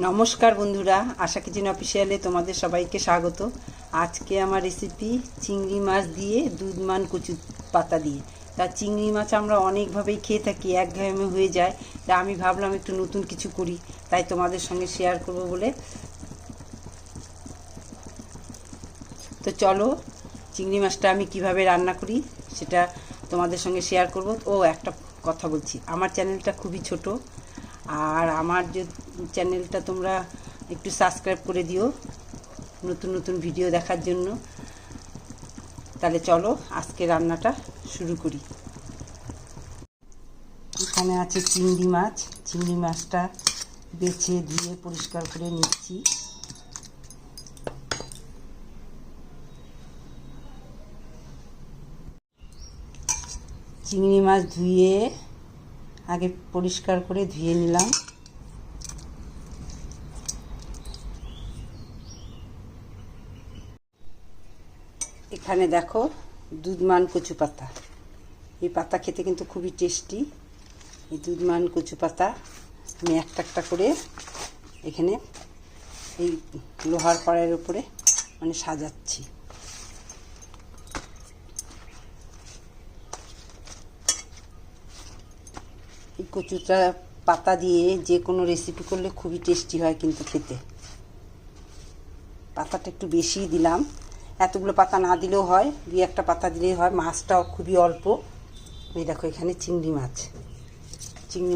নমস্কার বন্ধুরা, আশা কিচেন অফিসিয়ালে তোমাদের সবাইকে স্বাগত। আজকে আমার রেসিপি চিংড়ি মাছ দিয়ে দুধমান কচু পাতা দিয়ে। তা চিংড়ি মাছ আমরা অনেকভাবেই খেয়ে থাকি, একঘেয়েমি হয়ে যায়। তা আমি ভাবলাম একটু নতুন কিছু করি, তাই তোমাদের সঙ্গে শেয়ার করব বলে। তো চলো চিংড়ি মাছটা আমি কিভাবে রান্না করি সেটা তোমাদের সঙ্গে শেয়ার করব। ও একটা কথা বলছি, আমার চ্যানেলটা খুবই ছোট, আর আমার যে চ্যানেলটা তোমরা একটু সাবস্ক্রাইব করে দিও নতুন নতুন ভিডিও দেখার জন্য। তাহলে চলো আজকে রান্নাটা শুরু করি। এখানে আছে চিংড়ি মাছ। চিংড়ি মাছটা বেছে ধুয়ে পরিষ্কার করে নিচ্ছি। চিংড়ি মাছ ধুয়ে আগে পরিষ্কার করে ধুয়ে নিলাম। এখানে দেখো দুধমান কচু পাতা। এই পাতা খেতে কিন্তু খুবই টেস্টি। এই দুধমান কচু পাতা আমি একটা একটা করে এখানে এই লোহার কড়াইয়ের উপরে সাজাচ্ছি। এই কচুটা পাতা দিয়ে যে কোনো রেসিপি করলে খুবই টেস্টি হয় কিন্তু খেতে। পাতাটা একটু বেশিই দিলাম, এতগুলো পাতা না দিলেও হয়, দুই একটা পাতা দিলেই হয়। মাছটাও খুবই অল্প। এই দেখো এখানে চিংড়ি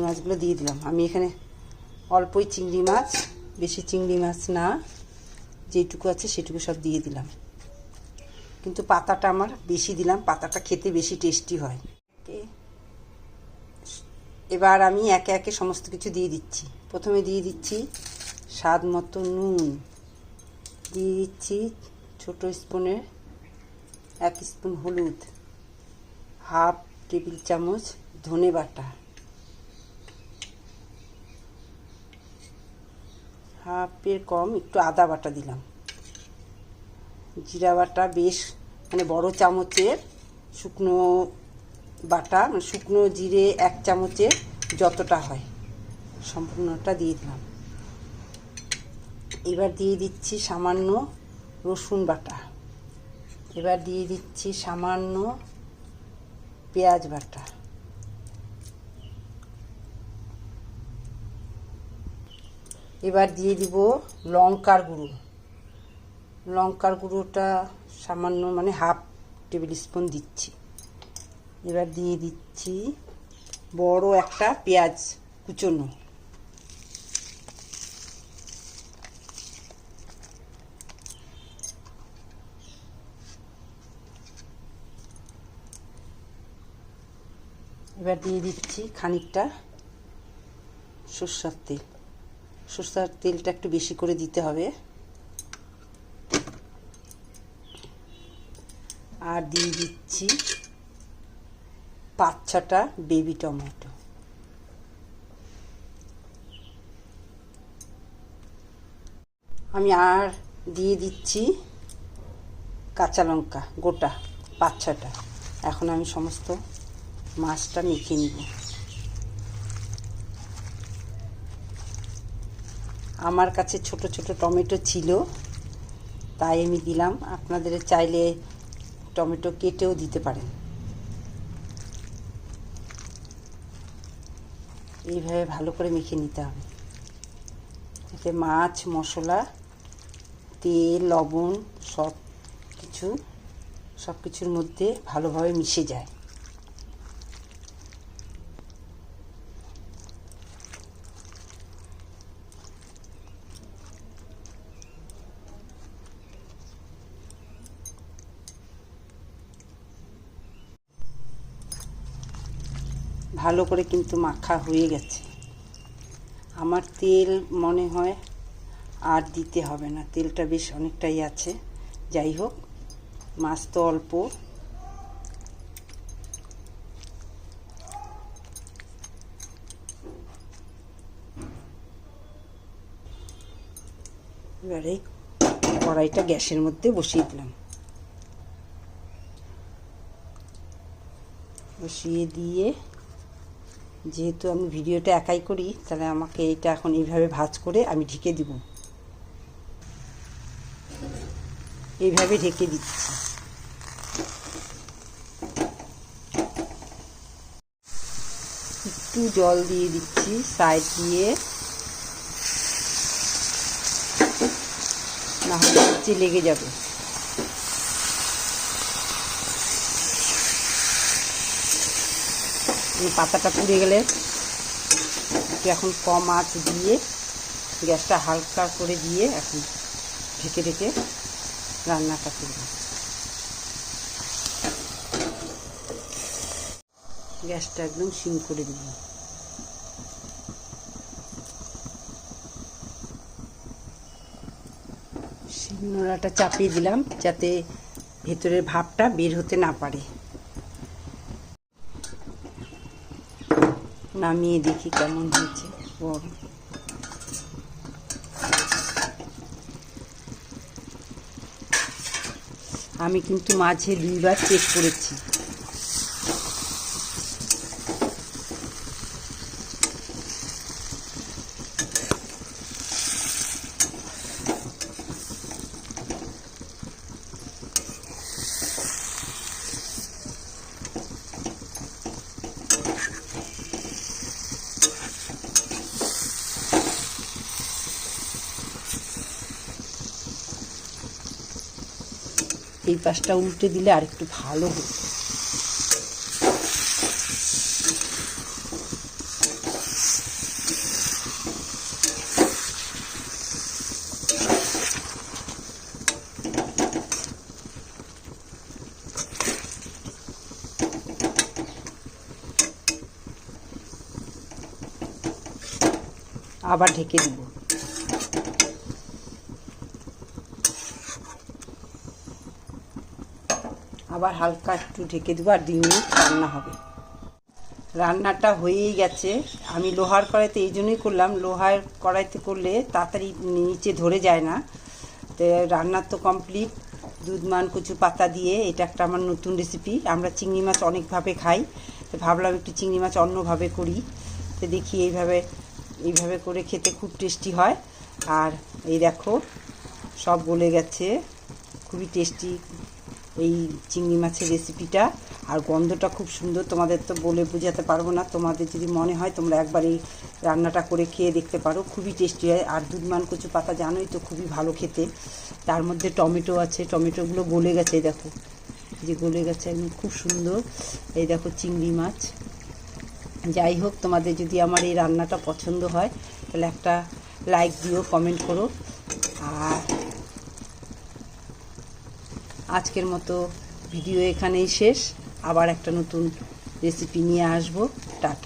মাছগুলো দিয়ে দিলাম। আমি এখানে অল্পই চিংড়ি মাছ, বেশি চিংড়ি মাছ না, যেটুকু আছে সেটুকু সব দিয়ে দিলাম। কিন্তু পাতাটা আমার বেশি দিলাম, পাতাটা খেতে বেশি টেস্টি হয়। এবার আমি একে একে সমস্ত কিছু দিয়ে দিচ্ছি। প্রথমে দিয়ে দিচ্ছি স্বাদ মতো নুন, দিয়ে দিচ্ছি ছোট স্পুনের 1 স্পুন হলুদ, হাফ টেবিল চামচ ধনে বাটা, হাফের কম একটু আদা বাটা দিলাম, জিরা বাটা বেশ বড় চামচের শুকনো বাটা, শুকনো জিরে 1 চামচের যতটা হয় সম্পূর্ণটা দিয়ে দিলাম। এবার দিয়ে দিচ্ছি সামান্য রসুন বাটা, এবার দিয়ে দিচ্ছি সামান্য পেঁয়াজ বাটা, এবার দিয়ে দিব লঙ্কার গুঁড়ো। লঙ্কার গুঁড়োটা সামান্য হাফ টেবিল স্পুন দিচ্ছি। এবার দিয়ে দিচ্ছি বড় একটা পেঁয়াজ কুচোনো, এবার দিয়ে দিচ্ছি খানিকটা সরষের তেল। সরষের তেলটা একটু বেশি করে দিতে হবে। আর দিয়ে দিচ্ছি 5-6টা বেবি টমেটো। আমি আর দিয়ে দিচ্ছি কাঁচা লঙ্কা গোটা 5-6টা। এখন আমি সমস্ত মাছটা মেখে নিব। আমার কাছে ছোট ছোট টমেটো ছিল তাই আমি দিলাম, আপনাদের চাইলে টমেটো কেটেও দিতে পারেন। এইভাবে ভালো করে মেখে নিতে হবে, এতে মাছ মশলা তেল লবণ সব কিছুর মধ্যে ভালোভাবে মিশে যায়। ভালো করে কিন্তু মাখা হয়ে গেছে। আমার তেল মনে হয় আর দিতে হবে না, তেলটা বেশ অনেকটাই আছে। যাই হোক, মাছ তো অল্প। এবারে কড়াইটা গ্যাসের মধ্যে বসিয়ে দিলাম। বসিয়ে দিয়ে যেহেতু আমি ভিডিওটা একাই করি, তাহলে আমাকে এটা এখন এইভাবে ভাঁজ করে আমি ঢেকে দিব। এইভাবে ঢেকে দিচ্ছি। একটু জল দিয়ে দিচ্ছি সাইড দিয়ে, না হলে নিচে লেগে যাবে। পাতাটা পুড়ে গেলে একটু এখন কম আঁচ দিয়ে গ্যাসটা হালকা করে দিয়ে এখন ঢেকে ঢেকে রান্নাটা করব। গ্যাসটা একদম সিম করে দেব। শিলনোড়াটা চাপিয়ে দিলাম যাতে ভেতরের ভাপটা বের হতে না পারে। নামিয়ে দেখি কেমন হয়েছে। আমি কিন্তু মাঝে 2 বার চেক করেছি। এই পাশটা উল্টে দিলে আর একটু ভালো হতো। আবার ঢেকে দিব। আবার হালকা একটু ঢেকে দেবো, আর 2 মিনিট রান্না হবে। রান্নাটা হয়েই গেছে। আমি লোহার কড়াইতে এই জন্যই করলাম, লোহার কড়াইতে করলে তাড়াতাড়ি নিচে ধরে যায় না। তো রান্না তো কমপ্লিট। দুধমান কচু পাতা দিয়ে এটা একটা আমার নতুন রেসিপি। আমরা চিংড়ি মাছ অনেকভাবে খাই, তো ভাবলাম একটু চিংড়ি মাছ অন্যভাবে করি। তো দেখি এইভাবে করে খেতে খুব টেস্টি হয়। আর এই দেখো সব গলে গেছে, খুবই টেস্টি এই চিংড়ি মাছের রেসিপিটা। আর গন্ধটা খুব সুন্দর, তোমাদের তো বলে বোঝাতে পারবো না। তোমাদের যদি মনে হয় তোমরা একবার এই রান্নাটা করে খেয়ে দেখতে পারো, খুবই টেস্টি হয়। আর দুধমান কচু পাতা জানোই তো খুবই ভালো খেতে। তার মধ্যে টমেটো আছে, টমেটোগুলো গলে গেছে, এই দেখো যে গলে গেছে একদম খুব সুন্দর। এই দেখো চিংড়ি মাছ। যাই হোক, তোমাদের যদি আমার এই রান্নাটা পছন্দ হয় তাহলে একটা লাইক দিও, কমেন্ট করো। আর আজকের মতো ভিডিও এখানেই শেষ। আবার একটা নতুন রেসিপি নিয়ে আসবো। টাটা।